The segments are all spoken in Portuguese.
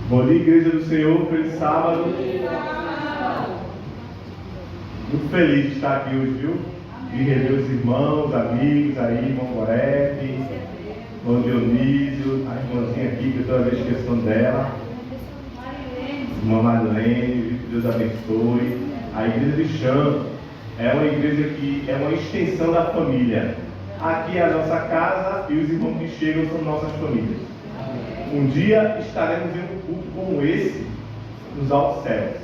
Bom dia, Igreja do Senhor, feliz sábado. Muito feliz de estar aqui hoje, viu? De rever os irmãos, amigos aí, irmão Gorete, irmão Dionísio, a irmãzinha aqui, que eu toda vez esqueço dela, irmã Marilene, que Deus abençoe. A Igreja de Chão é uma igreja que é uma extensão da família. Aqui é a nossa casa e os irmãos que chegam são nossas famílias. Um dia estaremos em um culto como esse nos altos céus,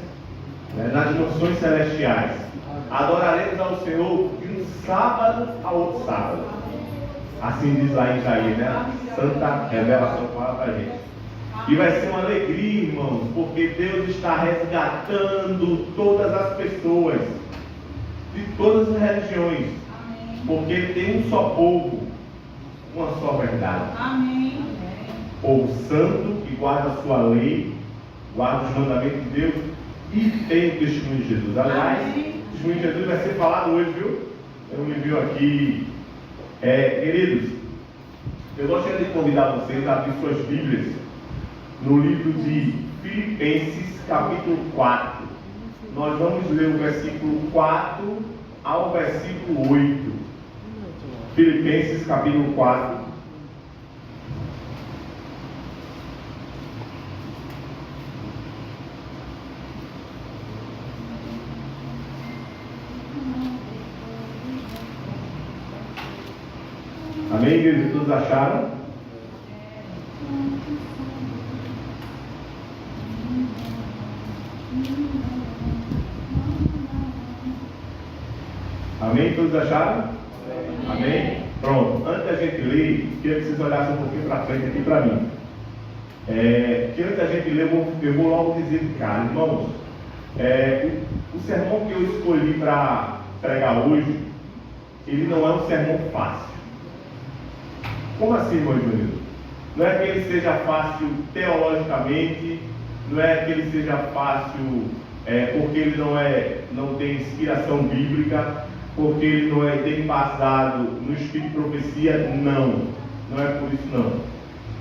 nas mansões celestiais. Adoraremos ao Senhor de um sábado a outro sábado. Assim diz lá em Jair, né? A santa revelação fala para a gente. E vai ser uma alegria, irmãos, porque Deus está resgatando todas as pessoas de todas as religiões, porque Ele tem um só povo, uma só verdade. Amém. Povo santo que guarda a sua lei, guarda os mandamentos de Deus e tem o testemunho de Jesus. Aliás, o testemunho de Jesus vai ser falado hoje, viu? Eu me viu aqui. Queridos, eu gostaria de convidar vocês a abrir suas Bíblias no livro de Filipenses, capítulo 4. Nós vamos ler o versículo 4 ao versículo 8. Filipenses, capítulo 4. Amém, igreja? Todos acharam? Amém? Todos acharam? Amém? Pronto. Antes da gente ler, queria que vocês olhassem um pouquinho para frente aqui para mim. Que antes da gente ler, eu vou logo dizer de cara, irmãos, o sermão que eu escolhi para pregar hoje, ele não é um sermão fácil. Como assim, irmão Júnior? Não é que ele seja fácil teologicamente, não é que ele seja fácil porque ele não tem inspiração bíblica, porque ele não é embasado no espírito de profecia, não é por isso não.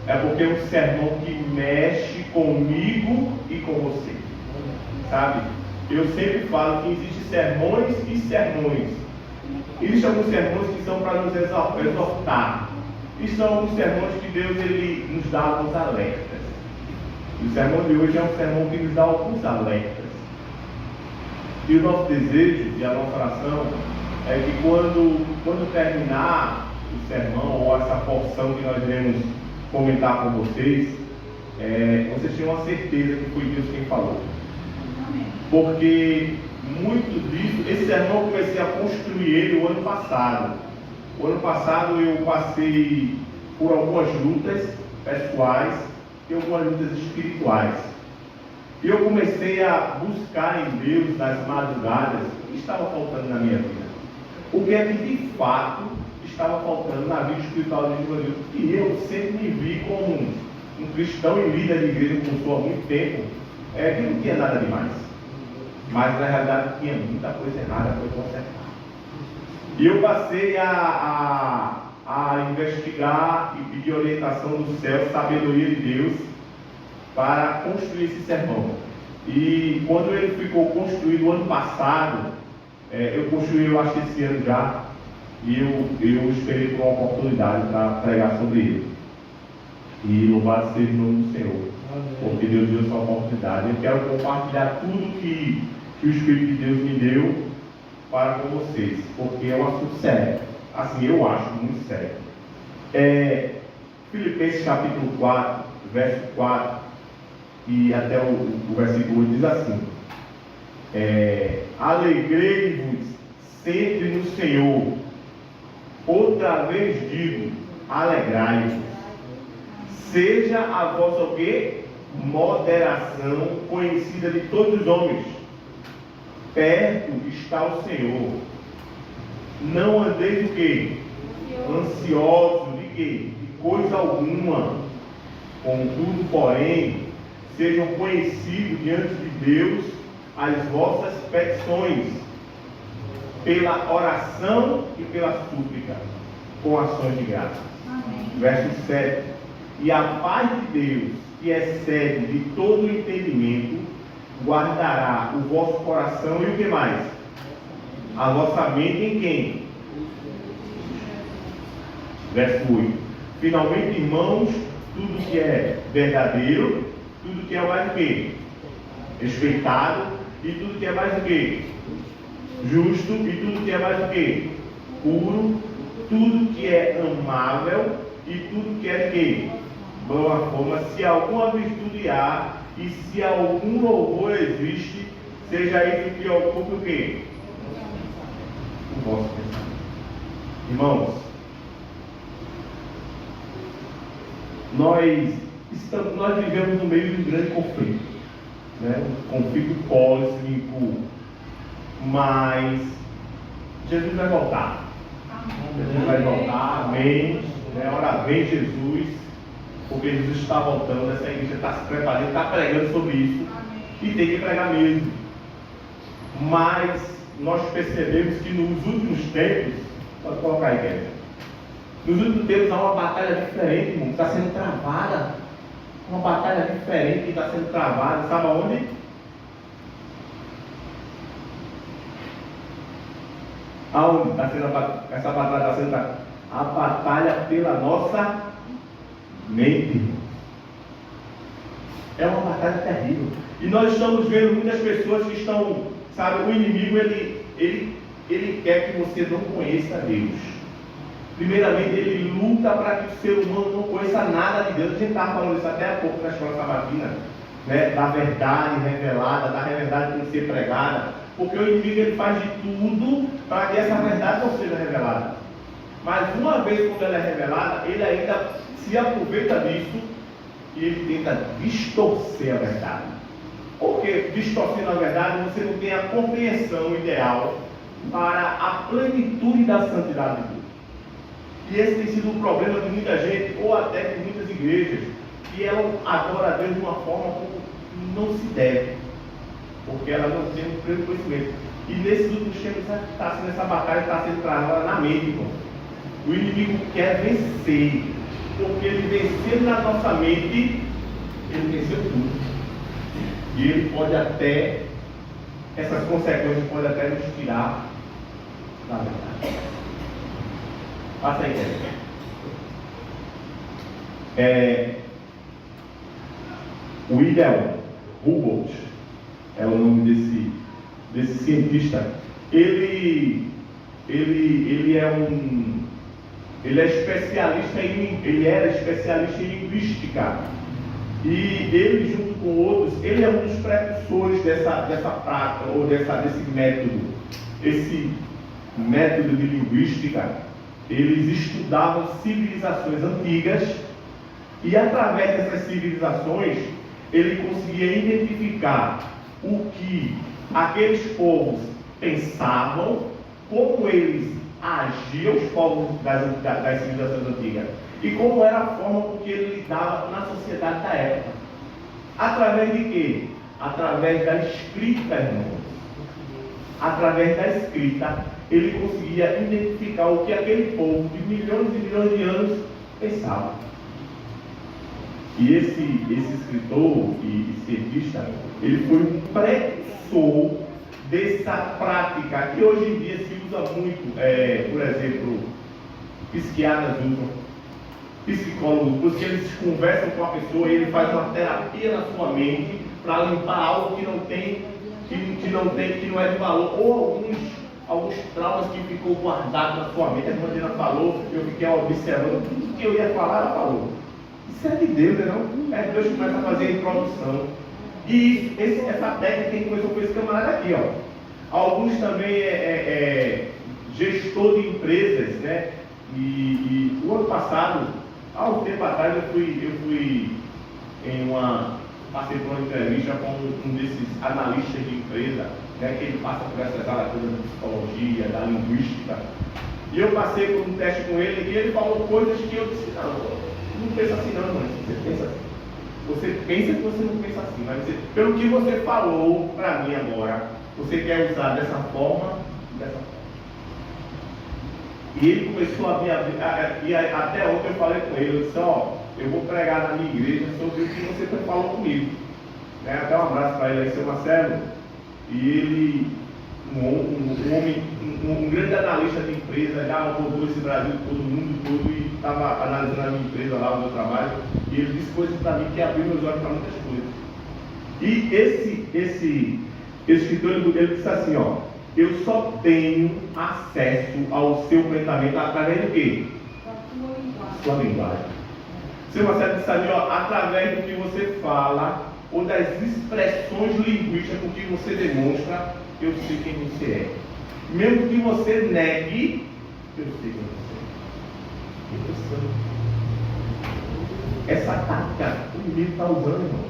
É porque é um sermão que mexe comigo e com você, sabe? Eu sempre falo que existem sermões e sermões. Existem alguns sermões que são para nos exortar. E são alguns sermões que Deus ele nos dá alguns alertas. E o sermão de hoje é um sermão que nos dá alguns alertas. E o nosso desejo e a nossa oração é que quando terminar o sermão ou essa porção que nós iremos comentar com vocês, vocês tenham a certeza que foi Deus quem falou. Porque muito disso, esse sermão eu comecei a construir ele o ano passado. O ano passado eu passei por algumas lutas pessoais e algumas lutas espirituais. E eu comecei a buscar em Deus nas madrugadas o que estava faltando na minha vida. O que é que de fato estava faltando na vida espiritual de Deus. E eu sempre me vi como um cristão e líder de igreja como sou há muito tempo, que não tinha nada demais. Mas na realidade tinha muita coisa errada para consertar. E eu passei a investigar e pedir orientação do céu, sabedoria de Deus, para construir esse sermão. E quando ele ficou construído ano passado, eu construí, eu acho, esse ano já, e eu esperei por uma oportunidade para pregar sobre ele. E louvado seja o nome do Senhor, porque Deus deu essa oportunidade. Eu quero compartilhar tudo que o Espírito de Deus me deu para com vocês, porque é um assunto sério, assim eu acho, muito sério. Filipenses capítulo 4, verso 4 e até o versículo 8 diz assim: alegrei-vos sempre no Senhor, outra vez digo, alegrai-vos. Seja a vossa o quê? Moderação conhecida de todos os homens. Perto está o Senhor. Não andeis o quê? Ansiosos de quê? De coisa alguma. Contudo, porém, sejam conhecidos diante de Deus as vossas petições, pela oração e pela súplica, com ações de graça. Verso 7. E a paz de Deus, que excede de todo o entendimento, guardará o vosso coração e o que mais? A vossa mente em quem? Verso 8. Finalmente, irmãos, tudo que é verdadeiro, tudo que é mais o quê? Respeitado, e tudo que é mais o quê? Justo, e tudo que é mais o quê? Puro, tudo que é amável, e tudo que é quê? Boa forma. Se alguma virtude há, e se algum louvor existe, seja isso que ocupe o quê? O vosso pensamento. Irmãos, nós vivemos no meio de um grande conflito, né? Um conflito cósmico, mas Jesus vai voltar. Jesus vai voltar, amém. Ora vem Jesus, porque Jesus está voltando, essa igreja está se preparando, está pregando sobre isso, e tem que pregar mesmo. Mas nós percebemos que nos últimos tempos, pode colocar aí, Kevin, nos últimos tempos há uma batalha diferente, irmão, que está sendo travada. Uma batalha diferente que está sendo travada, sabe aonde? Aonde está sendo essa batalha? Está sendo a batalha pela nossa mente. É uma batalha terrível. E nós estamos vendo muitas pessoas que estão, sabe, o inimigo ele quer que você não conheça Deus. Primeiramente, ele luta para que o ser humano não conheça nada de Deus. A gente estava falando isso até há pouco na escola sabatina, né? Da verdade revelada, da verdade que tem que ser pregada. Porque o inimigo ele faz de tudo para que essa verdade não seja revelada. Mas uma vez quando ela é revelada, ele ainda se aproveita disso e ele tenta distorcer a verdade. Porque distorcendo a verdade, você não tem a compreensão ideal para a plenitude da santidade de Deus. E esse tem sido um problema de muita gente, ou até de muitas igrejas, que ela adora a Deus de uma forma como não se deve, porque ela não tem um pleno conhecimento. E nesses últimos tempos está sendo essa batalha, está sendo travada na mente, irmão. O inimigo quer vencer, porque ele vencendo na nossa mente, ele venceu tudo. E ele pode até, essas consequências podem até nos tirar da verdade. Passa aí, William Humboldt é o nome desse cientista. Ele era especialista em linguística. E ele, junto com outros, ele é um dos precursores dessa prática, ou desse método. Esse método de linguística. Eles estudavam civilizações antigas e através dessas civilizações ele conseguia identificar o que aqueles povos pensavam, como eles agiam, os povos das civilizações antigas, e como era a forma com que ele lidava na sociedade da época. Através de quê? Através da escrita, irmãos. Através da escrita, ele conseguia identificar o que aquele povo de milhões e milhões de anos pensava. E esse escritor e cientista, ele foi um precursor dessa prática que hoje em dia se usa muito, por exemplo, psiquiatras usam, psicólogos, porque eles conversam com a pessoa e ele faz uma terapia na sua mente para limpar algo que não é de valor, ou alguns traumas que ficou guardado na sua mente. A Mandina falou, eu fiquei observando, tudo que eu ia falar, ela falou. Isso é de Deus, não? É Deus que começa a fazer a introdução. E essa técnica quem começou com esse camarada aqui, ó. Alguns também gestor de empresas, né? E o ano passado, há um tempo atrás, eu fui passei por uma entrevista com um desses analistas de empresa, né, que ele passa por essas áreas da psicologia, da linguística. E eu passei por um teste com ele e ele falou coisas que eu disse, não pensa assim não, mãe. Você pensa assim. Você pensa que você não pensa assim, mas pelo que você falou para mim agora, você quer usar dessa forma e dessa forma. E ele começou a me abrir, e até ontem eu falei com ele, eu disse, eu vou pregar na minha igreja sobre o que você falou comigo. Né? Até um abraço para ele aí, seu Marcelo. E ele, um grande analista de empresa, já rodou esse Brasil todo mundo todo e estava analisando a minha empresa lá, o meu trabalho. E ele disse coisas para mim que abriu meus olhos para muitas coisas. E esse escritor, ele disse assim, ó: eu só tenho acesso ao seu pensamento através do quê? Sua linguagem. Seu Marcelo disse ali, ó, através do que você fala ou das expressões linguísticas com que você demonstra, eu sei quem você é. Mesmo que você negue, eu sei quem você é. Essa tática o inimigo está usando, irmão,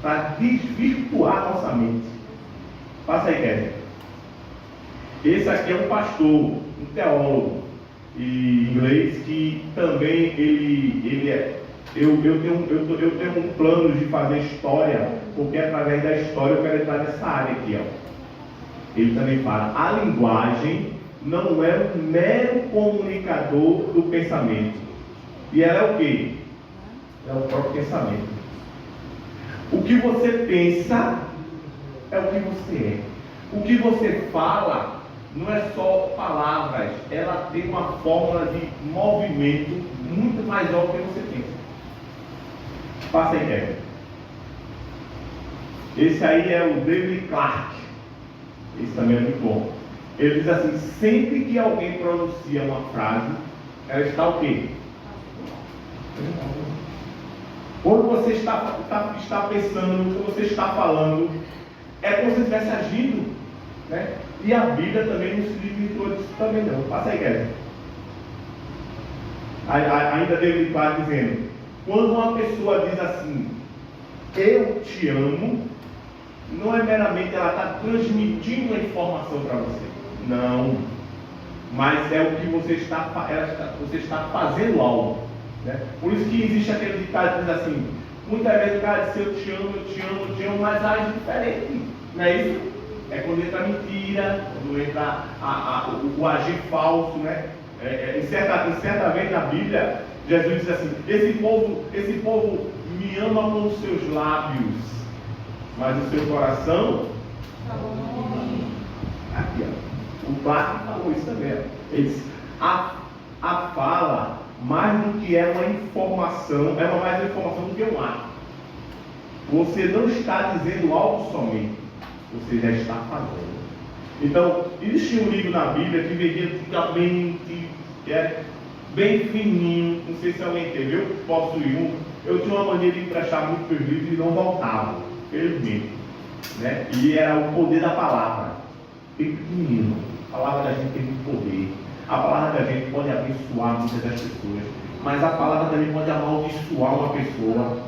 para desvirtuar a nossa mente. Passa aí, Kevin. Esse aqui é um pastor, um teólogo em inglês, que também ele é. Eu tenho um plano de fazer história, porque através da história eu quero entrar nessa área aqui, ó. Ele também fala: a linguagem não é um mero comunicador do pensamento. E ela é o quê? É o próprio pensamento. O que você pensa é o que você é. O que você fala não é só palavras, ela tem uma fórmula de movimento muito maior do que você pensa. Passa aí, Kevin. Esse aí é o David Clark. Esse também é muito bom. Ele diz assim: sempre que alguém pronuncia uma frase, ela está o quê? Quando você está pensando, quando você está falando, é como se estivesse agindo, né? E a Bíblia também não se limitou disso também não. Passa aí, Kevin. Ainda David Clark dizendo: quando uma pessoa diz assim, eu te amo, não é meramente ela está transmitindo a informação para você. Não. Mas é o que você está fazendo algo. Né? Por isso que existe aquele ditado que diz assim: muitas vezes o cara diz eu te amo, eu te amo, eu te amo, mas age diferente. Não é isso? É quando entra a mentira, quando entra o agir falso, né? Em certa vez na Bíblia, Jesus diz assim: esse povo me ama com os seus lábios, mas o seu coração... Aqui, ó. O Clark falou isso também. Ele diz: a fala, mais do que é uma informação, é mais uma informação do que um ato. Você não está dizendo algo somente, você já está falando. Então, existia um livro na Bíblia que vendia antigamente, que é bem fininho, não sei se alguém teve, eu possuí um. Eu tinha uma mania de emprestar muito meus livros e não voltavam, felizmente, né? E era o poder da palavra, bem pequenino. A palavra da gente tem muito poder. A palavra da gente pode abençoar muitas das pessoas, mas a palavra também pode amaldiçoar uma pessoa.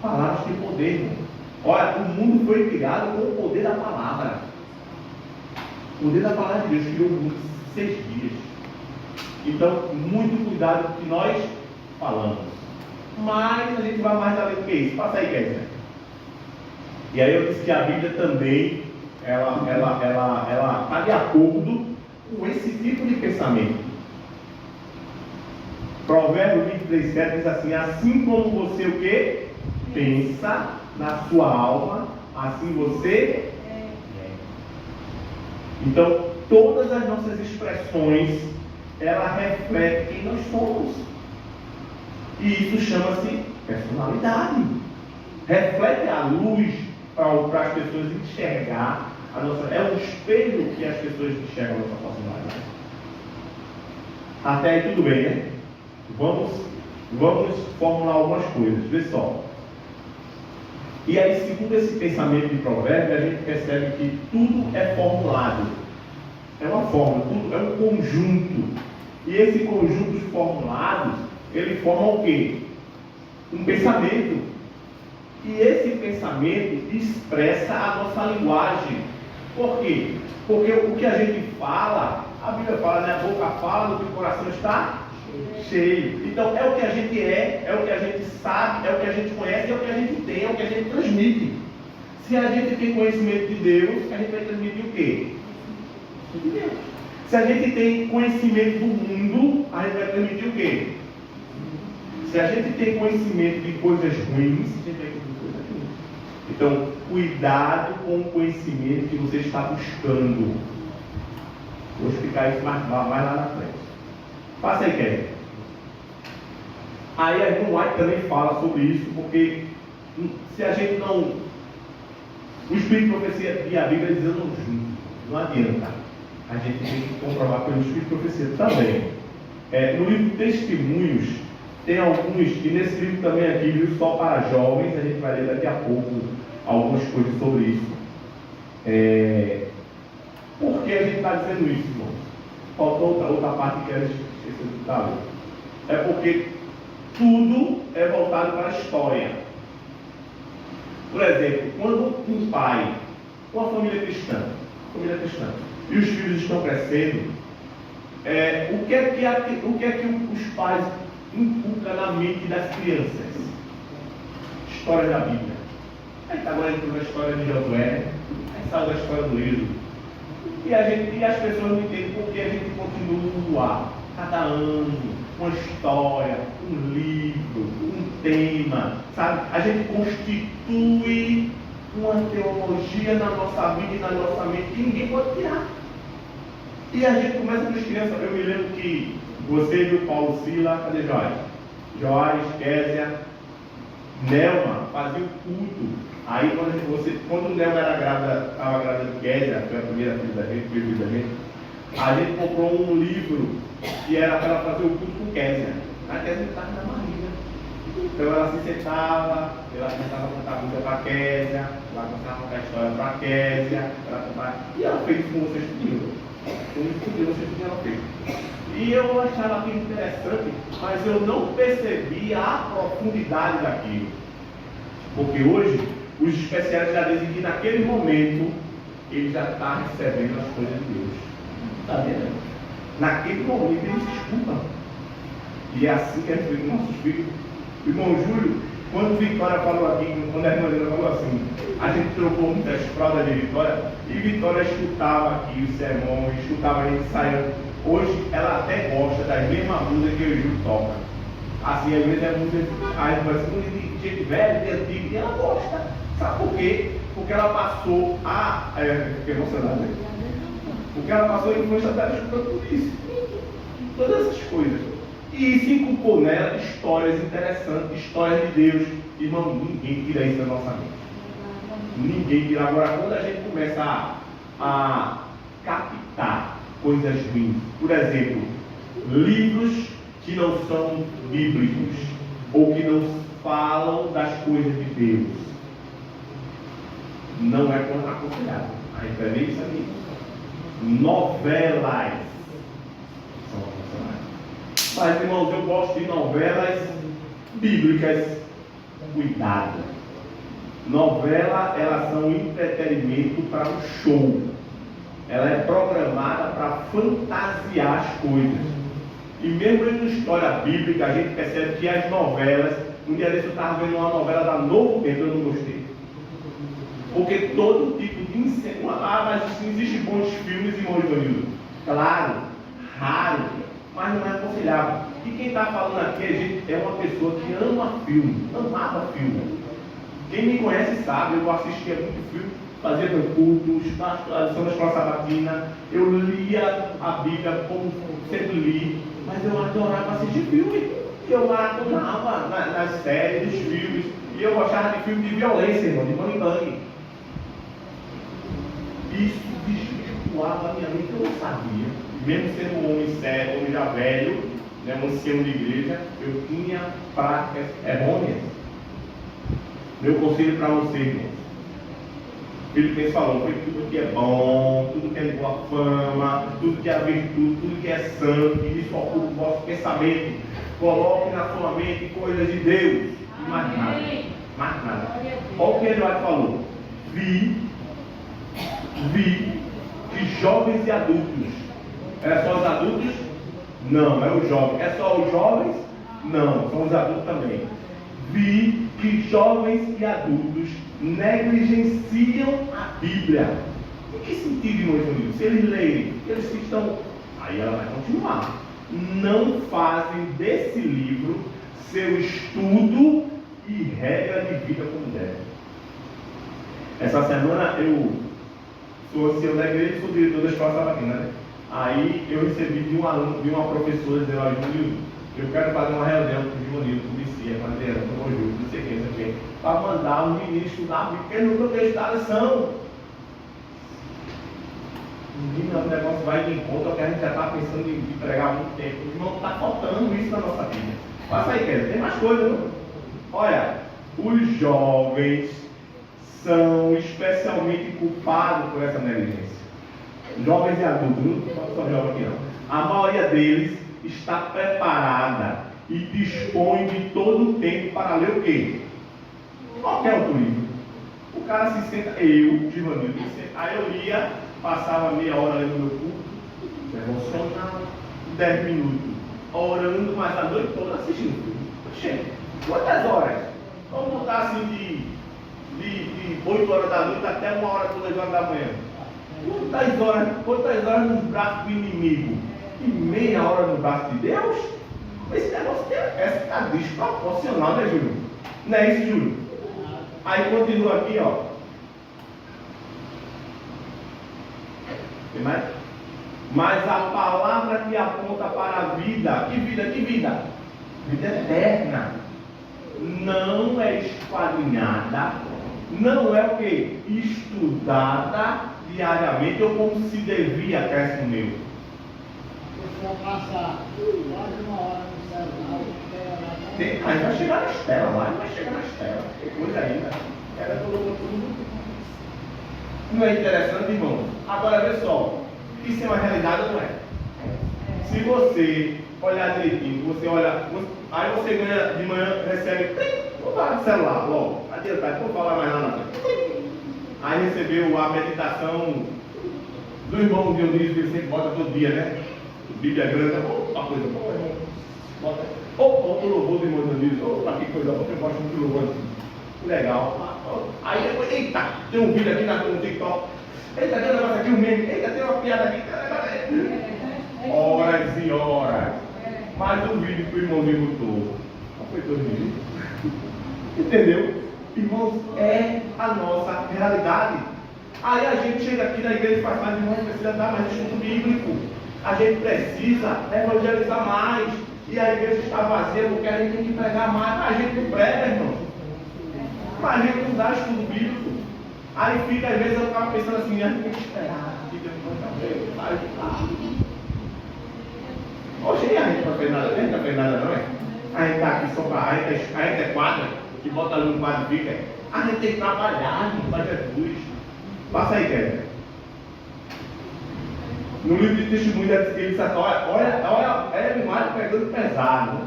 Palavras têm poder, irmão. Olha, o mundo foi criado com o poder da palavra. O poder da palavra de Deus criou o mundo em 6 dias. Então, muito cuidado com o que nós falamos. Mas a gente vai mais além do que isso. Passa aí, Kézia. E aí eu disse que a Bíblia também, ela está de acordo com esse tipo de pensamento. Provérbio 23:7 diz assim: assim como você o quê? Pensa na sua alma, assim você é. Então, todas as nossas expressões, ela reflete quem nós somos. E isso chama-se personalidade. Reflete a luz para as pessoas enxergar a nossa. É um espelho que as pessoas enxergam a nossa personalidade. Até aí tudo bem, né? Vamos formular algumas coisas. Vê só. E aí, segundo esse pensamento de provérbio, a gente percebe que tudo é formulado. É uma fórmula, tudo é um conjunto. E esse conjunto de formulados, ele forma o quê? Um pensamento. E esse pensamento expressa a nossa linguagem. Por quê? Porque o que a gente fala, a Bíblia fala, né? A boca fala do que o coração está cheio. Então é o que a gente é o que a gente sabe, é o que a gente conhece, é o que a gente tem, é o que a gente transmite. Se a gente tem conhecimento de Deus, a gente vai transmitir o quê? De Deus. Se a gente tem conhecimento do mundo, a gente vai transmitir o quê? Se a gente tem conhecimento de coisas ruins, a gente vai entender coisas ruins. Então, cuidado com o conhecimento que você está buscando. Vou explicar isso mais lá na frente. Faça aí, Kevin. Aí a irmã White também fala sobre isso, porque se a gente não... O Espírito de Profecia e a Bíblia eles andam juntos. Não adianta. A gente tem que comprovar pelo Espírito de Profecia também. No livro Testemunhos, tem alguns, e nesse livro também aqui, viu, só para jovens, a gente vai ler daqui a pouco algumas coisas sobre isso. Por que a gente está dizendo isso, irmão? Faltou outra parte que era esquecida de dar. É porque tudo é voltado para a história. Por exemplo, quando um pai, uma família cristã, e os filhos estão crescendo, o que é que os pais inculcam na mente das crianças? História da Bíblia. Aí está agora entrando a história de Josué, aí saiu da história do Êxodo. E as pessoas não entendem porque a gente continua, cada ano, uma história, um livro, um tema, sabe? A gente constitui uma teologia na nossa vida e na nossa mente que ninguém pode tirar. E a gente começa com as crianças. Eu me lembro que você viu Paulo Sila, cadê Joás, Késia, Nelma, fazia o culto. Aí quando Nelma estava grávida de Késia, foi a primeira filha da gente, a gente comprou um livro que era para ela fazer o culto com Késia. A Késia estava na barriga. Então ela se sentava, ela começava a contar música para Késia, ela começava a contar história para Késia, e ela fez isso com vocês tudo. Ela fez. E eu achava aquilo interessante, mas eu não percebia a profundidade daquilo. Porque hoje, os especialistas já dizem que naquele momento, ele já está recebendo as coisas de Deus. Está vendo? Naquele momento, eles escutam. E é assim que a gente vê com nossos filhos. O irmão Júlio, quando Vitória falou aqui, quando a irmã Helena falou assim, a gente trocou muitas fraldas de Vitória, e Vitória escutava aqui os sermões, escutava a gente saindo. Hoje, ela até gosta das mesmas músicas que o Júlio toca. Assim, às vezes é música, aí parece música de gente velha, de antigo, e ela gosta. Sabe por quê? Porque ela passou fiquei emocionado aí. Porque ela passou a influência dela escutando tudo isso. Todas essas coisas. E se inculcou nela histórias interessantes, histórias de Deus. Irmão, ninguém tira isso da nossa mente. Ninguém tira. Agora, quando a gente começa a captar coisas ruins, por exemplo, livros que não são bíblicos, ou que não falam das coisas de Deus, não é aconselhável. A gente vai ver isso aqui. Novelas são aconselháveis. Mas, irmãos, eu gosto de novelas bíblicas. Cuidado. Novela, elas são entretenimento para um show. Ela é programada para fantasiar as coisas. E mesmo em história bíblica, a gente percebe que as novelas, um dia desse eu estava vendo uma novela da Novo Tempo, eu não gostei. Porque todo tipo de incêndio. Mas existem bons filmes, irmão Ivanildo. Claro, raro, mas não é aconselhável. E quem está falando aqui é uma pessoa que ama filme, amava filme. Quem me conhece sabe, eu assistia muito filme, fazia meu culto, tradição da escola sabatina, eu lia a Bíblia como sempre li, mas eu adorava assistir filme. Eu maratonava nas séries, nos filmes, e eu gostava de filme de violência, irmão, de bang. Isso desvirtuava a minha mente, eu não sabia. Mesmo sendo um homem sério, um homem já velho, né, um ancião de igreja, eu tinha práticas errôneas. Meu conselho para você, irmão. Filipenses falou, foi tudo que é bom, tudo que é de boa fama, tudo que é virtude, tudo que é santo, e isso ocupa o vosso pensamento. Coloque na sua mente coisas de Deus. E mais nada. Mais nada. Olha o que Eduardo falou. Vi que jovens e adultos. É só os adultos? Não, é os jovens. É só os jovens? Não, são os adultos também. Vi que jovens e adultos negligenciam a Bíblia. Em que sentido, irmãos? Se eles lerem, eles estão. Aí ela vai continuar. Não fazem desse livro seu estudo e regra de vida como deve. Essa semana eu sou ancião da igreja e sou diretor da escola sabatina, né? Aí eu recebi de um aluno, de uma professora, dizendo: olha, Júlio, eu quero fazer uma reunião com o Juninho, com o Vicia, com a Adriana, com o Júlio, não sei quem, não sei quem, para mandar o ministro da Bíblia, porque ele nunca fez da lição. Menina, o negócio vai de encontro ao que a gente já está pensando em pregar há muito tempo. Irmão, está faltando isso na nossa vida. Passa aí, Kézia, tem mais coisa, não? Olha, os jovens são especialmente culpados por essa negligência. Jovens e adultos, não só jovens aqui não. A maioria deles está preparada e dispõe de todo o tempo para ler o quê? Qualquer outro livro. O cara se senta, eu, Givanildo, aí eu lia, passava meia hora lendo meu culto, devocional, 10 minutos, orando, mas a noite toda assistindo filme. Gente, quantas horas? Vamos botar assim de 8 horas da noite até 1 hora, 2 horas da manhã. Quantas horas nos braços do inimigo? E meia hora no braço de Deus? Esse negócio está desproporcional, né, Júlio? Não é isso, Júlio? Aí continua aqui, ó. Tem mais? Mas a palavra que aponta para a vida, que vida? Que vida? Vida eterna. Não é esquadrinhada, não é o que? Estudada diariamente ou como se devia, cresce meu. Se passar quase 1 hora no celular, Mas vai chegar na Estela lá, vai chegar na Estela. Que coisa ainda. Ela colocou tudo. Não é interessante, irmão? Agora vê só, isso é uma realidade ou não é? Se você olhar direitinho, você olha, aí você ganha de manhã, recebe, vou dar no celular logo, adiantado, não vou falar mais nada. Aí recebeu a meditação do irmão Dionísio, que ele sempre bota todo dia, né? Bíblia grande, uma coisa boa, irmão. Bota. O louvor do irmão Dionísio, opa, que coisa boa, eu gosto muito do louvor assim. Legal. Aí depois, eita, tem um vídeo aqui no TikTok. Eita, tem um negócio aqui, um meme. Eita, tem uma piada aqui. Horas e horas. Mas o vídeo que o irmãozinho botou, não foi todo mundo. Entendeu? Irmãos, é a nossa realidade. Aí a gente chega aqui na igreja e faz mais, irmãos, precisa dar mais estudo bíblico. A gente precisa evangelizar mais. E a igreja está vazia porque a gente tem que pregar mais. A gente não prega, irmão. Mas a gente não dá estudo bíblico. Aí fica, às vezes, eu ficava pensando assim, a gente tem que esperar. Hoje a gente não fez nada, a gente não fez nada, não é? A gente está aqui só para. A gente é quadra, que bota ali no quadro e fica. A gente tem que trabalhar, irmão, para Jesus. Passa aí, Kevin. No livro de testemunho, ele diz assim: olha, é demais pegando pesado.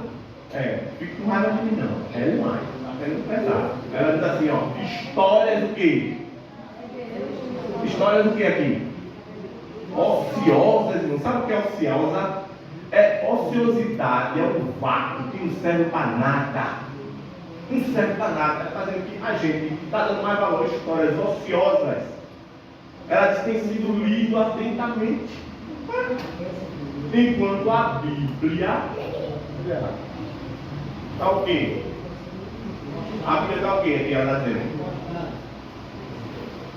Fica com raiva de mim, não. É demais, está pegando pesado. Ela diz assim: ó, histórias do quê? Histórias do que aqui? Ociosas, não sabe o que é ociosa? É ociosidade, é um vácuo que não serve para nada. Não serve para nada. Está fazendo que a gente está dando mais valor a histórias ociosas. Elas têm sido lidas atentamente. Enquanto a Bíblia está o quê? A Bíblia está o quê? Aqui ela está dizendo.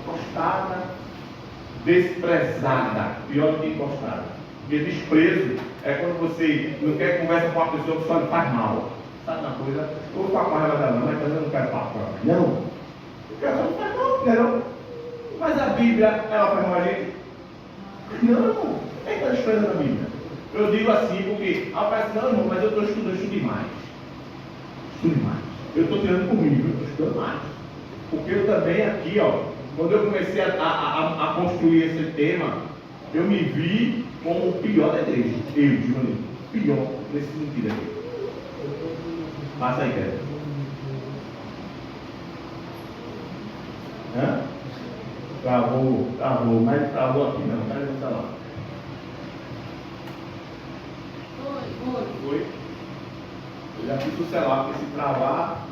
Encostada, desprezada, pior do que encostada. Porque desprezo é quando você não quer conversar com uma pessoa que só lhe faz mal. Sabe uma coisa? Eu vou ficar com a raiva dela, mas eu não quero falar com ela. Não. Porque ela não faz mal, não. Mas a Bíblia, ela faz mal a gente? Não. Quem está desprezando a Bíblia? Eu digo assim porque ela fala assim: não, irmão, mas eu estou estudando, estudo demais. Estudo demais. Eu estou tirando comigo, eu estou estudando mais. Porque eu também aqui, ó, quando eu comecei a construir esse tema, eu me vi como o pior da igreja. Eu, Giovanni, pior nesse sentido aqui. Passa aí, Pedro. Travou, mas travou aqui não, tá no celular. Foi. Eu já fiz o celular, porque se travar.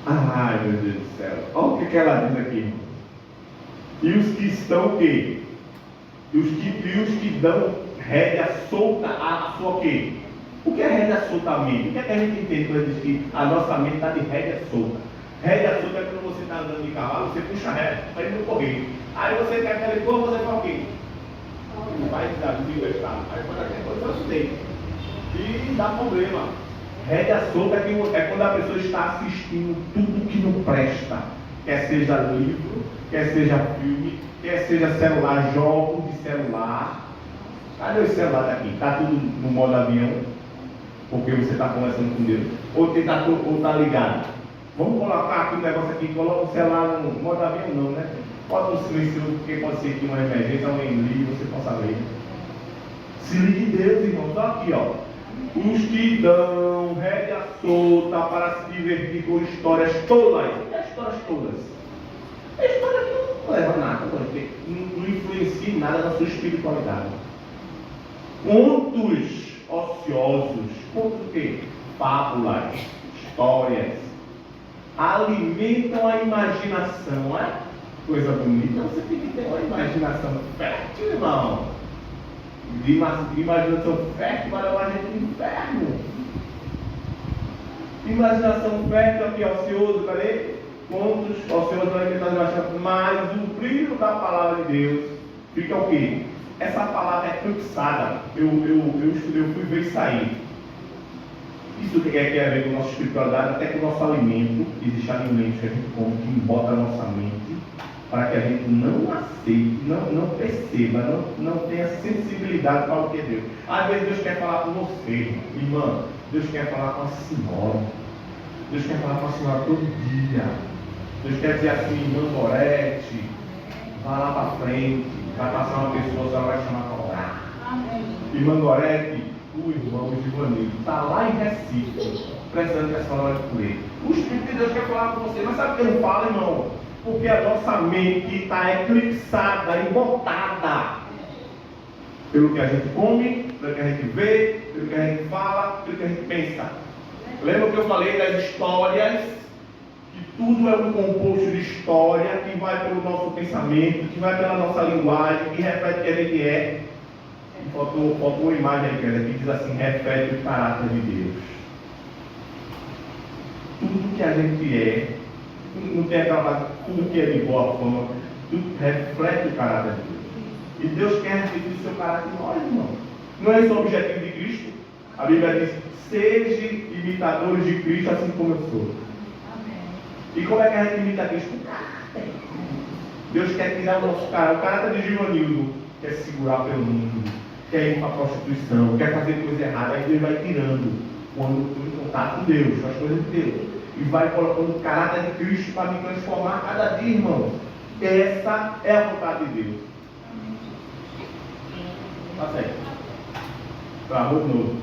Ai, meu Deus do céu. Olha o que ela diz aqui. E os que estão o quê? E os que dão rédea solta a sua o quê? O que é rédea solta a mente? O que é que a gente entende quando diz que a nossa mente está de rédea solta? Rédea solta é quando você está andando de cavalo, você puxa a rédea para ele não correr. Aí você quer que ele corra, você faz o quê? Não vai desinvestar. Aí quando aquela coisa, eu sei. E dá problema. Rédea solta é quando a pessoa está assistindo tudo que não presta. Quer seja livro, quer seja filme, quer seja celular, jogos de celular. Cadê o celular daqui? Está tudo no modo avião, porque você está conversando com Deus. Ou está ligado. Vamos colocar aqui um negócio aqui, coloca o celular no modo avião não, né? Bota um silencioso, porque pode ser que uma emergência, alguém ligue, você possa ler. Se ligue Deus, irmãos. Olha aqui, ó. Os que dão rédea solta para se divertir com histórias tolas. O que é histórias tolas? É história que não leva nada, não influencia em nada na sua espiritualidade. Contos ociosos, contos o quê? Fábulas, histórias, alimentam a imaginação, é? Coisa bonita, você tem que ter uma imaginação fértil, irmão. Imaginação fértil vai levar a gente no inferno. Imaginação fértil aqui, ocioso, cadê? Contos ociosos alimentam a imaginação, mas o brilho da palavra de Deus fica o quê? Essa palavra é fixada. Eu estudei, eu fui ver isso aí. Isso tem a ver com a nossa espiritualidade, até com o nosso alimento. Existem alimentos que a gente come, que embota a nossa mente, para que a gente não aceite, não perceba, não tenha sensibilidade para o que é Deus. Às vezes Deus quer falar com você, irmã. Deus quer falar com a senhora. Deus quer falar com a senhora todo dia. Deus quer dizer assim, irmã Gorete, vá lá para frente, vai passar uma pessoa, a senhora vai chamar para orar. Irmã Gorete, o irmão Givanildo está lá em Recife, precisando que a senhora olhe por ele. O Espírito de Deus quer falar com você, mas sabe por que não fala, irmão? Porque a nossa mente está eclipsada, embotada pelo que a gente come, pelo que a gente vê, pelo que a gente fala, pelo que a gente pensa. Lembra que eu falei das histórias? Que tudo é um composto de história que vai pelo nosso pensamento, que vai pela nossa linguagem, que reflete o que a gente é. E faltou uma imagem aí, que diz assim, reflete o caráter de Deus. Tudo que a gente é, não tem aquela, tudo que é de boa forma, tudo reflete o caráter de Deus. E Deus quer refletir o seu caráter em nós, irmão. Não é esse o objetivo de Cristo? A Bíblia diz, sejam imitadores de Cristo assim como eu sou. Amém. E como é que a gente imita Cristo? Com caráter. Deus quer tirar o nosso caráter. O caráter de Givanildo quer segurar pelo mundo, quer ir para a prostituição, quer fazer coisa errada. Aí Deus vai tirando, quando estou em contato com Deus, com as coisas de Deus. E vai colocando o caráter de Cristo para me transformar cada dia, irmão. Essa é a vontade de Deus. Tá certo. Travou de novo.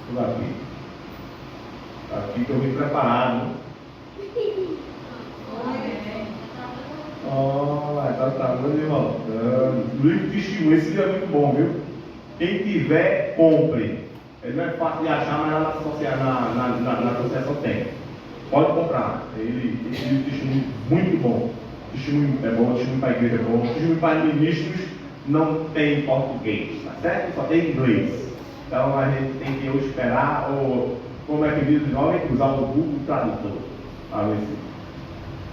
Tudo aqui. Aqui que eu vim preparado. Agora tá muito irmão. Livro de testemunho, esse livro é muito bom, viu? Quem tiver, compre. Ele não é fácil de achar, mas na associação tem. Pode comprar. Esse livro de testemunho muito bom. Testemunho é bom, testemunho para a igreja é bom. Testemunho para ministros não tem português, tá certo? Só tem inglês. Então a gente tem que ou esperar, ou como é que diz o nome? Usar o Google Tradutor. A ver se.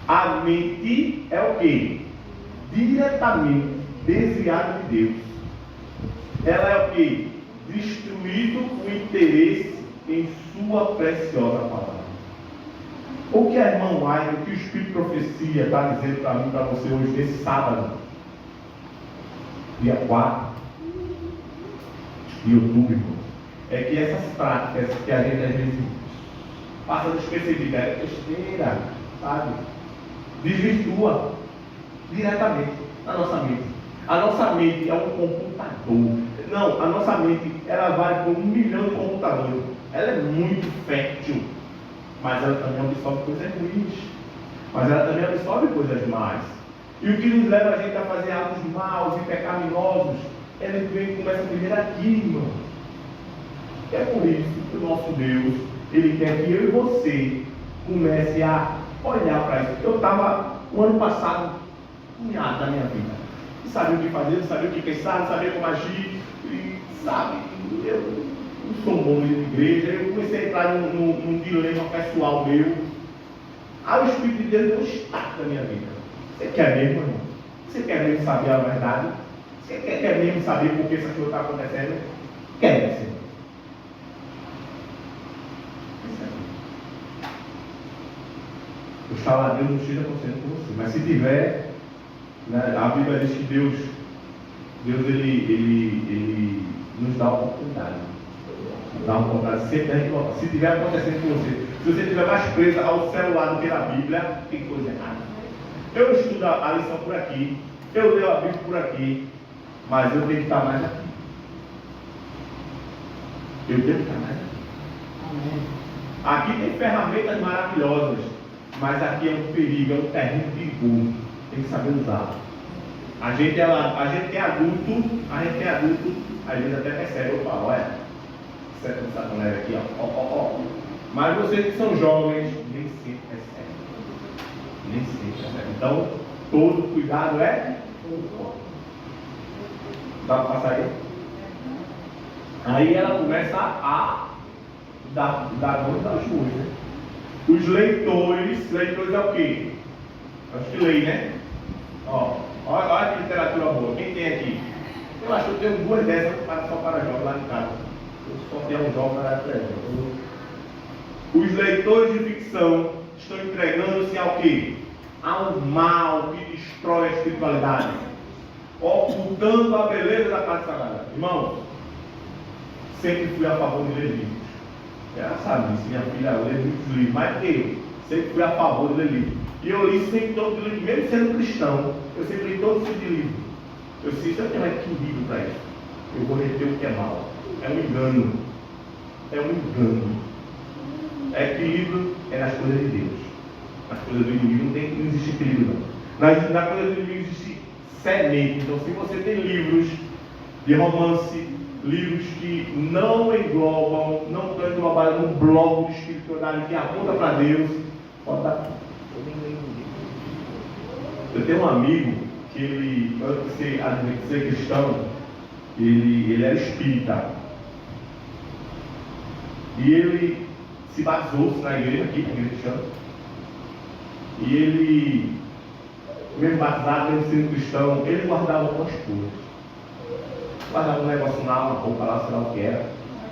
A mente é o quê? Diretamente desviada de Deus. Ela é o quê? Destruído o interesse em sua preciosa palavra. O que a irmã Wayne, o que o Espírito de Profecia está dizendo para mim, para você hoje, nesse sábado, dia 4 de outubro, é que essas práticas que a gente às vezes passa despercebida, é besteira, sabe? Desvirtua diretamente a nossa mente. A nossa mente é um computador. Não, a nossa mente, ela vai por 1 milhão de computadores. Ela é muito fértil, mas ela também absorve coisas ruins. Mas ela também absorve coisas más. E o que nos leva a gente a fazer atos maus e pecaminosos, ela vem e começa primeiro aqui, irmão. É por isso que o nosso Deus, Ele quer que eu e você comece a olhar para isso. Eu estava, o ano passado, cunhado da minha vida. Não sabia o que fazer, não sabia o que pensar, não sabia como agir. E, sabe, não sou um bom líder de igreja. Eu comecei a entrar num dilema pessoal meu. Aí o Espírito de Deus deu um start na minha vida. Você quer mesmo, irmão? Você quer mesmo saber a verdade? Você quer mesmo saber por que essa coisa está acontecendo? Quer, Senhor. Oxalá Deus não esteja acontecendo com você. Mas se tiver, né, a Bíblia diz que Deus ele nos dá a oportunidade. Dá uma oportunidade. Se tiver acontecendo com você, se você estiver mais presa ao celular do que na Bíblia, tem coisa errada. Eu estudo a lição por aqui, eu leio a Bíblia por aqui, mas eu tenho que estar mais aqui. Eu tenho que estar mais aqui. Amém. Aqui tem ferramentas maravilhosas, mas aqui é um perigo, é um terreno perigoso. Tem que saber usar. A gente que é adulto, às vezes até percebe, opa, olha, certo essa galera aqui, ó. Mas vocês que são jovens, nem sempre percebem. Nem sempre percebem. Então, todo cuidado é pouco. Dá para passar aí? Aí ela começa a dar nome das ruas, né? Os leitores é o quê? Acho que lei, né? Olha que literatura boa. Quem tem aqui? Eu acho que eu tenho 2 dessas só para jovens lá em casa. Eu só tenho um jovem para presente. Os leitores de ficção estão entregando-se ao quê? Ao mal que destrói a espiritualidade, ocultando a beleza da parte sagrada. Irmão, sempre fui a favor de ler livros. Ela sabe disso, minha filha lê muitos livros, mais que eu. Sempre fui a favor de ler livros. E eu li sempre todos os livros, mesmo sendo cristão, eu sempre li todos os tipos de livros. Eu disse, se eu tenho equilíbrio para isso, eu vou reter o que é mal. É um engano. É um engano. Equilíbrio é nas coisas de Deus. Nas coisas do inimigo não existe equilíbrio, não. Nas coisas do inimigo existe semente. Então, se você tem livros de romance, livros que não englobam, não estão englobados num bloco de espiritualidade que aponta para Deus, pode dar. Eu tenho um amigo que ele, antes de ser cristão, ele era espírita. E ele se batizou na igreja aqui, na igreja cristã. E ele, mesmo batizado, mesmo sendo cristão, ele guardava algumas coisas. Guardava um negócio lá, uma roupa lá, sei lá o que era.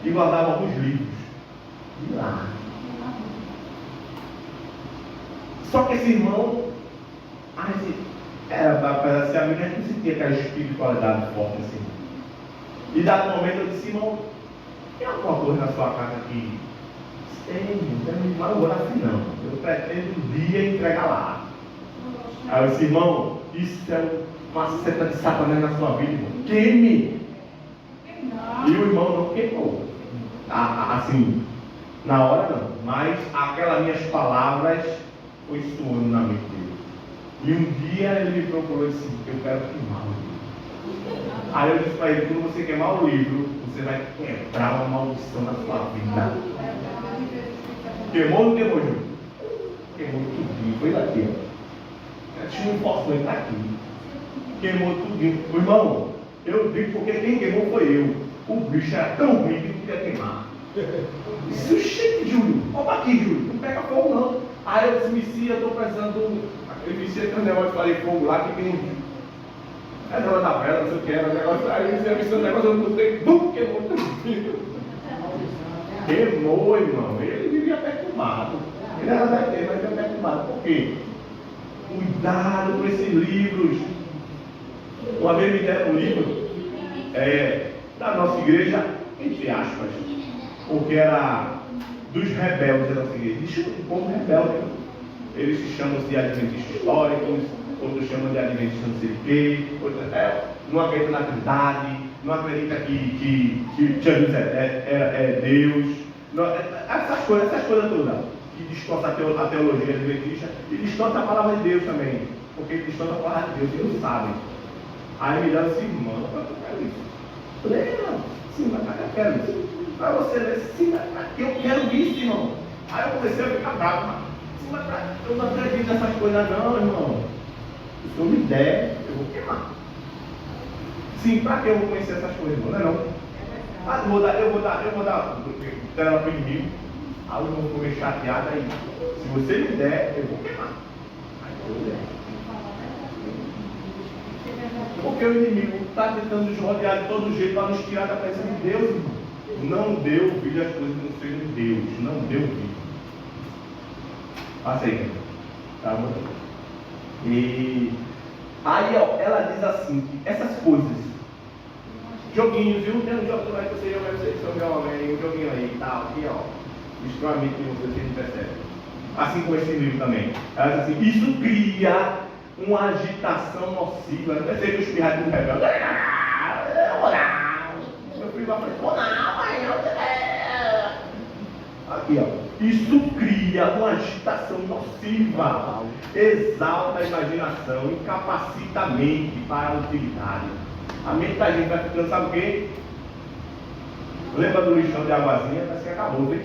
E guardava alguns livros. E lá. Só que esse irmão, apesar de ser amigo, a gente não sentia aquela espiritualidade forte assim. E dado momento eu disse, irmão, tem alguma coisa na sua casa que tem, mas não vou assim não. Eu pretendo um dia entregar lá. Aí eu disse, irmão, isso é uma seta de Satanás na sua vida, irmão. Queime! E o irmão não queimou. Assim, na hora não. Mas aquelas minhas palavras foi soando na mente dele. E um dia ele me procurou e disse, eu quero queimar o livro. Aí eu disse para ele, quando você queimar o livro, você vai quebrar uma maldição na sua vida. Queimou ou não queimou, Júlio? Queimou tudinho, foi daqui, ó. Tinha um fósforo, ele está aqui. Queimou tudinho. O irmão, eu digo porque quem queimou foi eu. O bicho era tão ruim que não podia queimar. Disse, oxê, Júlio, olha aqui, Júlio, não pega fogo não. Aí eu disse, Messias, eu estou precisando. Aquele Messias tem um negócio de fazer fogo lá que tem um. É na hora da vela, não sei o que era, o negócio. Aí eu disse, o negócio eu não gostei, queimou tudo. Queimou, irmão. Ele vivia perturbado. Ele era daquele, mas vivia perturbado. Por quê? Cuidado com esses livros. Uma vez me deram um livro da nossa igreja, entre aspas, porque era dos rebeldes da nossa igreja. Existe um povo rebelde. Eles se chamam de adventistas históricos, outros chamam de adventistas não sei o quê, outros não acreditam na Trindade, não acreditam que Jesus é Deus. Não, essas coisas todas que distorcem a teologia adventista e distorcem a palavra de Deus também, porque distorcem a palavra de Deus e não sabem. Aí me deram assim, mano, eu quero isso. Eu falei, não, sim, mas eu quero isso. Para você ler, sim, mas eu quero isso, irmão. Aí eu comecei a ficar bravo, mano. Sim, mas eu não acredito nessas coisas não, irmão. Se eu me der, eu vou queimar. Sim, para que eu vou conhecer essas coisas, não é não? Ah, eu vou dar tela para o inimigo. Aí o irmão ficou meio chateado aí. Se você me der, eu vou queimar. Aí eu der. Porque o inimigo está tentando nos rodear de todo jeito para nos tirar da presença de Deus, irmão. Não deu vida as coisas não sejam de Deus. Não deu vida. Passa aí, tá bom? E aí, ó, ela diz assim, que essas coisas, joguinhos, viu? Tem um jogo que você joga, vocês estão jogando aí, um joguinho aí e tal, aqui, ó, extremamente que vocês não percebem. Assim como esse livro também. Ela diz assim, isso cria uma agitação nociva. Não é ser que os pirrados não rebeldes. Meu filho vai falar, aqui, ó. Isso cria uma agitação nociva, exalta a imaginação, incapacita a mente para a utilidade. A mente da gente vai ficando, sabe o quê? Lembra do lixão de águazinha? Parece que acabou, viu?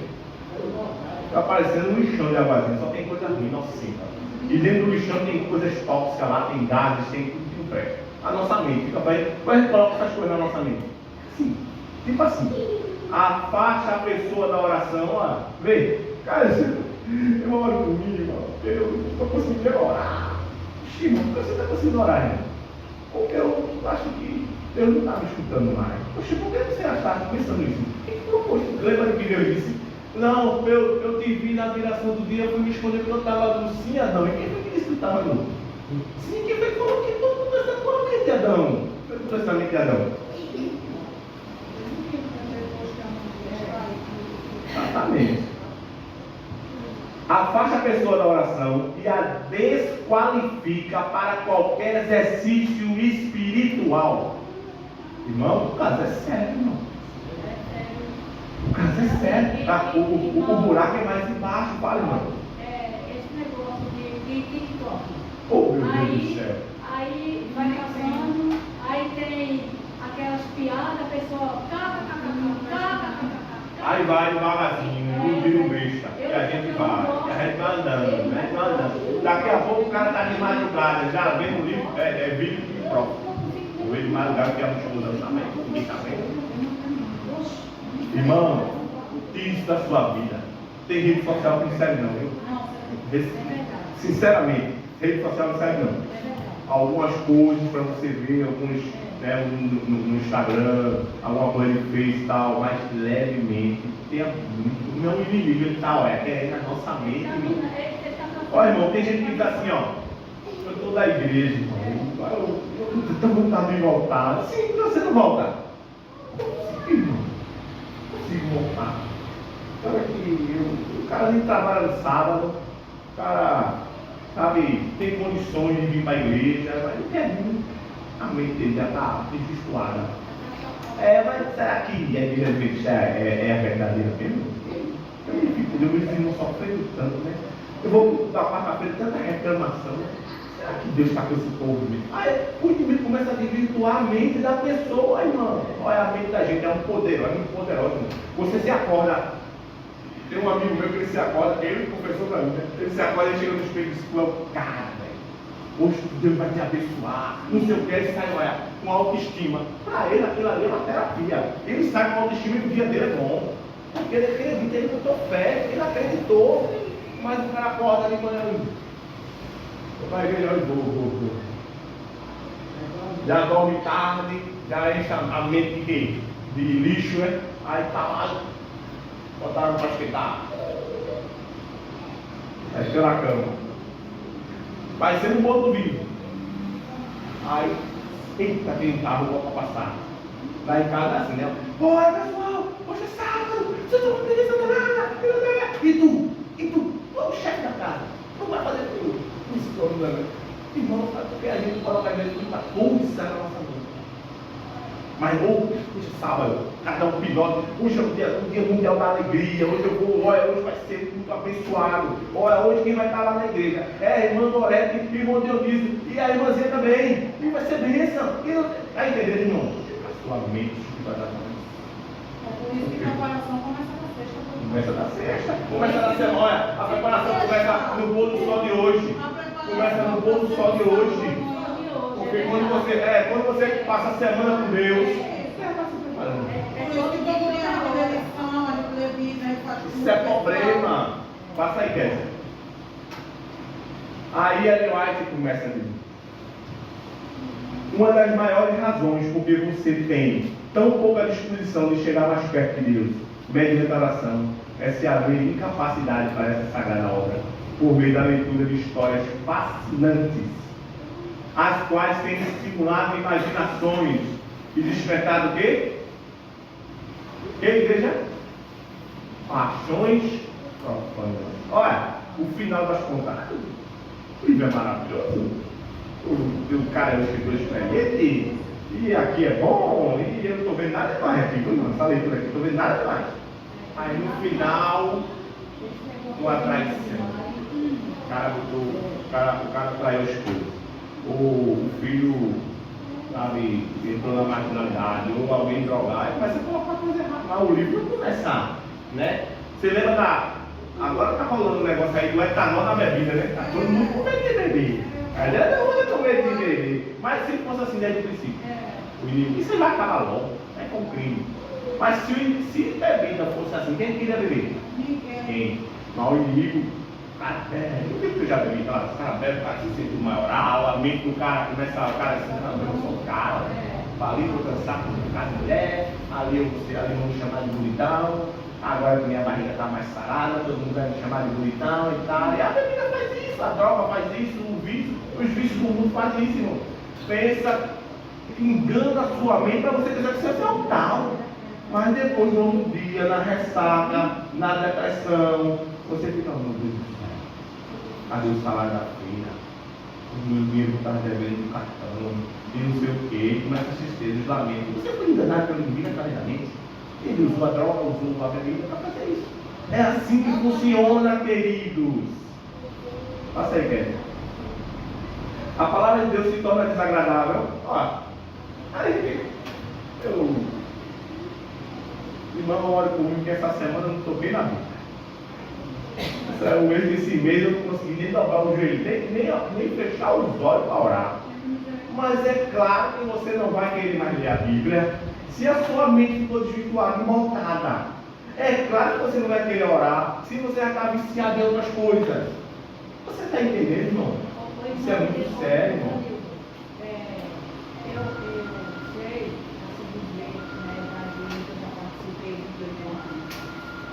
Está parecendo um lixão de águazinha, só tem coisa ruim, nociva. E dentro do lixão tem coisas tóxicas lá, tem gases, tem tudo que não presta. A nossa mente, fica para aí, mas a gente coloca essas coisas na nossa mente. Assim, tipo assim. Afasta a pessoa da oração, ó. Vê, cara, eu oro comigo, irmão. Eu não estou conseguindo orar. Irmão, por que você está conseguindo orar, irmão? Porque eu acho que Deus não está me escutando mais. Poxa, por que você está pensando nisso? Lembra que Deus disse? Não, eu te vi na viração do dia, eu fui me esconder porque eu estava no sim, Adão. E quem foi que disse que estava no? Sim, quem foi que falou que todo mundo está com a mente de Adão? Foi com essa mente de Adão. Exatamente. Afasta a pessoa da oração e a desqualifica para qualquer exercício espiritual. Irmão, o caso é sério, irmão. O caso é sério. Tá? O buraco é mais embaixo, fala, irmão. Esse negócio de TikTok. Oh, meu Deus do céu. Aí vai passando, aí tem aquelas piadas, a pessoa Aí vai devagarzinho, vira um besta. E a gente vai andando. Daqui a pouco o cara está de madrugada, já vem no livro, vídeo de próprio. Eu vejo de madrugada que é um show também, ninguém está vendo. Irmão, tire isso da sua vida. Tem rede social que não serve não, viu? Sinceramente, rede social não serve não. Algumas coisas para você ver, alguns, né, no Instagram, alguma coisa de Face e tal, mas levemente, tenha muito. Não inimigo, ele está, olha, querendo a nossa mente. Olha, irmão, tem gente que diz assim, ó, eu estou da igreja, irmão, eu estou com vontade de voltar. Sim, você não volta. Consigo voltar. O cara nem trabalha no sábado, o cara, sabe, tem condições de vir para a igreja, mas não quer vir. A mente dele já está desvirtuada. Mas será que a igreja adventista é a verdadeira mesmo? Eu me sinto sofrendo tanto, né? Eu vou dar quarta-feira tanta reclamação. Será que Deus está com esse povo mesmo? Aí o inimigo começa a desvirtuar a mente da pessoa, irmão. Olha, a mente da gente é um poder, é muito poderoso. Você se acorda. Tem um amigo meu que ele se acorda, ele confessou para mim, né? Ele se acorda e chega no espelho e diz, cara, velho, hoje Deus vai te abençoar, não sei o que, ele sai, olha, com autoestima. Para ele, aquilo ali é uma terapia. Ele sai com autoestima e o dia dele é bom. Porque ele acredita, ele botou fé, ele acreditou. Mas o cara acorda ali, mano, vai ver, olha, já dorme tarde, já enche a mente de quê? De lixo, né? Aí tá lá, botaram para esquentar. Aí fica na cama. Vai ser um morto vivo. Aí, eita, tem um carro para passar. Lá em casa é assim, né? Oi, pessoal, hoje é sábado, vocês estão acreditando nada? E tu? O chefe da casa, não vai fazer tudo. Isso, né? Irmão, sabe porque a gente coloca às vezes muita coisa na nossa mente. Mas hoje é sábado, cada um piloto, hoje é o dia mundial da alegria, hoje eu vou, olha, hoje vai ser muito abençoado, olha, hoje quem vai estar lá na igreja é a irmã Dorete e irmão Dionísio, e a irmãzinha também, e vai ser bênção. Está entendendo, irmão? A sua mente vai dar mais. É por isso que a preparação começa na sexta. Começa na sexta, começa na semana, olha, a preparação começa no pôr do sol de hoje. Começa no pôr do sol de hoje. Porque quando você passa a semana com Deus, você está se preparando. Isso é problema. Passa aí, Kézia. Aí a Ellen White começa a dizer: uma das maiores razões por que você tem tão pouca disposição de chegar mais perto de Deus, mediante a oração, é se haver incapacidade para essa sagrada obra, por meio da leitura de histórias fascinantes, as quais têm estimulado imaginações e despertado o quê? Que igreja? Paixões profanas. Olha, o final das contas, o livro é maravilhoso. O cara é um escritor experiente, e aqui é bom, e eu não estou vendo nada demais aqui, essa leitura aqui, não estou vendo nada demais. Aí no final, uma traição. O cara traiu a esposa. O filho, sabe, entrou na marginalidade, ou alguém drogar, e começa a colocar coisa errada. Mas o livro não começa, né? Você lembra da. Agora tá rolando um negócio aí do etanol na bebida, né? Tá todo mundo com medo de beber. Aí não é com medo de beber. Mas se fosse assim desde o princípio, o inimigo, isso aí vai acabar logo, é com crime. Mas se bebida fosse assim, quem queria beber? Ninguém. Mas o inimigo, cara, eu já bebi, cara bebe, o cara se sente maioral, a mente do cara começa, o cara assim, não, eu não sou o cara, ali eu vou dançar com o cara de mulher, ali vão me chamar de bonitão, agora minha barriga está mais sarada, todo mundo vai me chamar de bonitão e tal, e a bebida faz isso, a droga faz isso, os vícios do mundo fazem isso, irmão. Pensa, engana a sua mente para você pensar que você é um tal. Mas depois, no outro dia, na ressaca, na depressão, você fica, meu Deus do céu, cadê o salário da feira? O meu dinheiro está devendo no cartão, e não sei o quê, começa a tristeza, os lamentos. Você foi enganado pelo inimigo eternamente. Ele usou a droga, usou a bebida para fazer isso. É assim que funciona, queridos. Passa aí, Kevin. A palavra de Deus se torna desagradável. Ó, aí, irmão, ora comigo que essa semana eu não toquei na Bíblia. O mês desse mês eu não consegui nem dobrar o joelho, nem fechar os olhos para orar. Mas é claro que você não vai querer mais ler a Bíblia se a sua mente ficou desvirtuada e montada. É claro que você não vai querer orar se você já está viciado em outras coisas. Você está entendendo, irmão? Isso é muito sério, irmão. Eu sei, assim dizer, nas vezes que eu já participei do evento,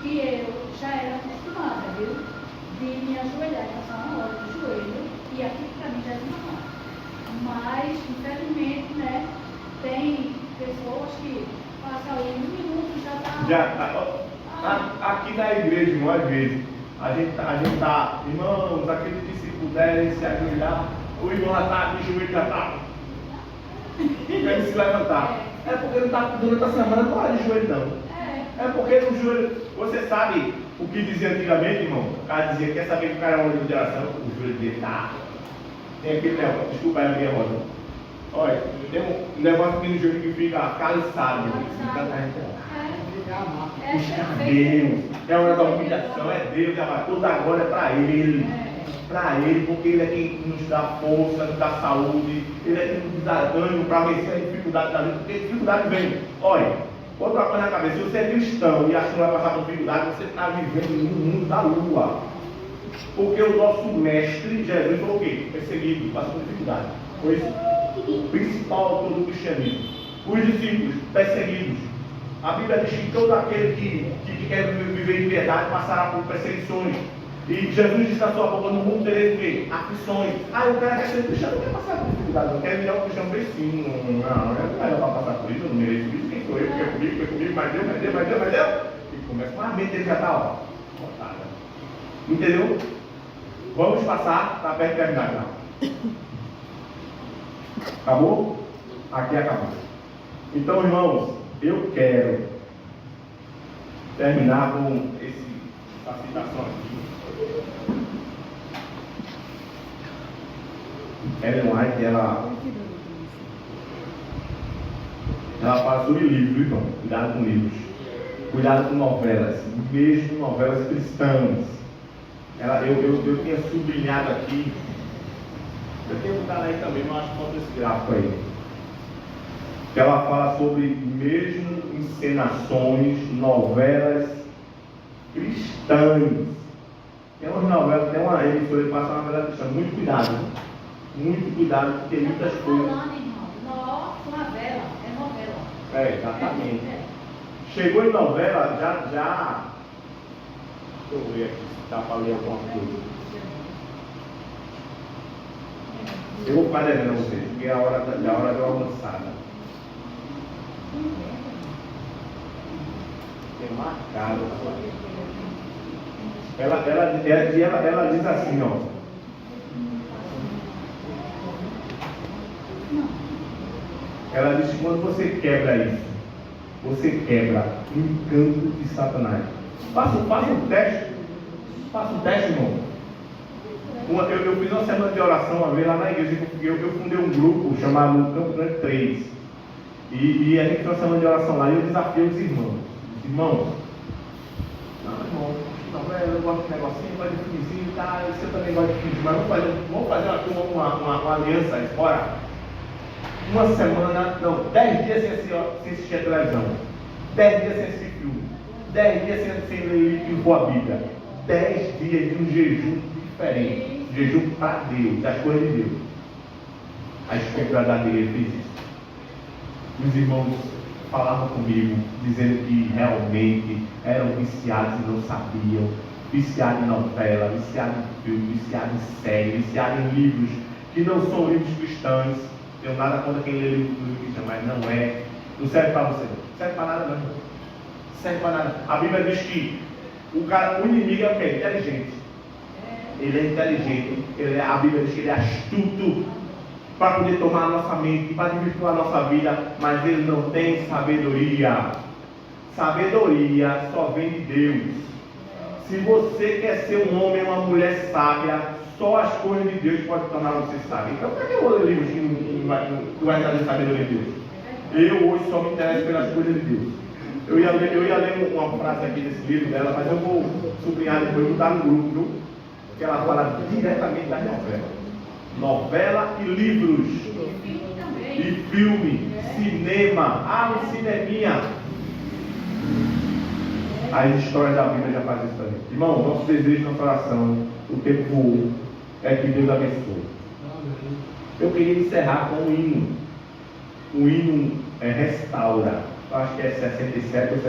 que eu já era acostumada, viu? De me ajoelhar e passar uma hora de joelho, e aquilo para mim já é normal. Mas, infelizmente, né, tem pessoas que passam ali 1 minuto e já está. Aqui na igreja, irmão, às vezes, a gente tá, irmãos, aqueles que se puderem se ajoelhar, o irmão já está de joelho, já está. Quer se levantar. É porque não está durante a semana, não é de joelho, não. É porque no joelho, você sabe o que dizia antigamente, irmão? O cara dizia, quer saber que o cara é um olho de oração? O joelho dele está. Tem aquele negócio, desculpa, é a minha roda. Olha, tem um negócio aqui no joelho que fica calçado. Buscar Deus. É hora da humilhação, é Deus, tudo agora é para Ele. Para Ele, porque Ele é quem nos dá força, nos dá saúde, Ele é quem nos dá ânimo para vencer a dificuldade da vida, porque a dificuldade vem. Olha, outra coisa na cabeça, se você é cristão e acha que não vai passar por dificuldade, você está vivendo no mundo da lua. Porque o nosso mestre, Jesus, falou o quê? Perseguido, passou por dificuldade. Foi isso. O principal autor do cristianismo. Os discípulos, perseguidos. A Bíblia diz que todo aquele que quer viver em piedade passará por perseguições. E Jesus disse na sua boca, no mundo tereis o quê? Aflições. O cara quer ser cristão, não quer passar por dificuldade, não quer virar um cristão becinho. Não é para passar por isso, eu não mereço isso. Quem sou eu? Foi comigo, mas Deus. E começa, mas a mente dele já está, botada. Entendeu? Vamos passar, está perto de terminar já. Acabou? Aqui acabou. Então, irmãos, eu quero terminar com essa citação aqui. Ellen White, ela fala sobre livros, irmão. Cuidado com livros. Cuidado com novelas, mesmo novelas cristãs. Eu tinha sublinhado aqui. Eu tenho um cara aí também, mas acho que falta esse gráfico aí. que ela fala sobre mesmo encenações, novelas cristãs. Tem umas novelas, tem uma emissora que passa uma novela cristã. Muito cuidado, porque tem muitas coisas. Falando, irmão, novela, é novela. Exatamente. Chegou em novela, já. Deixa eu ver aqui se dá para ler alguma coisa. Eu vou ficar devendo a vocês, porque é a hora de uma avançada. Tem marcado. Ela diz assim, ó. Ela diz que quando você quebra isso, você quebra o encanto de Satanás. Faça um teste, irmão. Eu fiz uma semana de oração uma vez lá na igreja, porque eu fundei um grupo chamado Campo Grande 3. E a gente fez uma semana de oração lá e eu desafiei os irmãos. Irmãos, eu gosto de negocinho, gosto de filmezinho, tá? Eu também gosto de filme, mas vamos fazer uma aliança aí fora. Uma semana, não, 10 dias sem assistir a televisão, 10 dias sem assistir filme, 10 dias sem ler e impor a Bíblia, 10 dias de um jejum diferente, jejum para Deus, das coisas de Deus. A espiritualidade dele fez isso. Os irmãos falavam comigo, dizendo que realmente eram viciados e não sabiam, viciados em novela, viciados em filme, viciados em série, viciados em livros que não são livros cristãos. Tenho nada contra quem lê livro cristão, mas não é. Não serve para você, não serve para nada, não. Serve para nada. A Bíblia diz que o inimigo é o quê? Inteligente. Ele é inteligente. A Bíblia diz que ele é astuto para poder tomar a nossa mente, para desvirtuar a nossa vida, mas ele não tem sabedoria. Sabedoria só vem de Deus. Se você quer ser um homem ou uma mulher sábia, só as coisas de Deus podem tornar você sábio. Então, para que eu vou ler livros que não vai trazer sabedoria de Deus? Eu hoje só me interesso pelas coisas de Deus. Eu ia ler uma frase aqui desse livro dela, mas eu vou sublinhar depois, vou dar no grupo, viu? Que ela fala diretamente das novelas. Novela e livros. E filme, cinema, um cineminha. As histórias da Bíblia já fazem isso também. Irmão, nosso desejo no coração, o tempo voou, é que Deus abençoe. Eu queria encerrar com um hino. O hino restaura. Eu acho que é 67 ou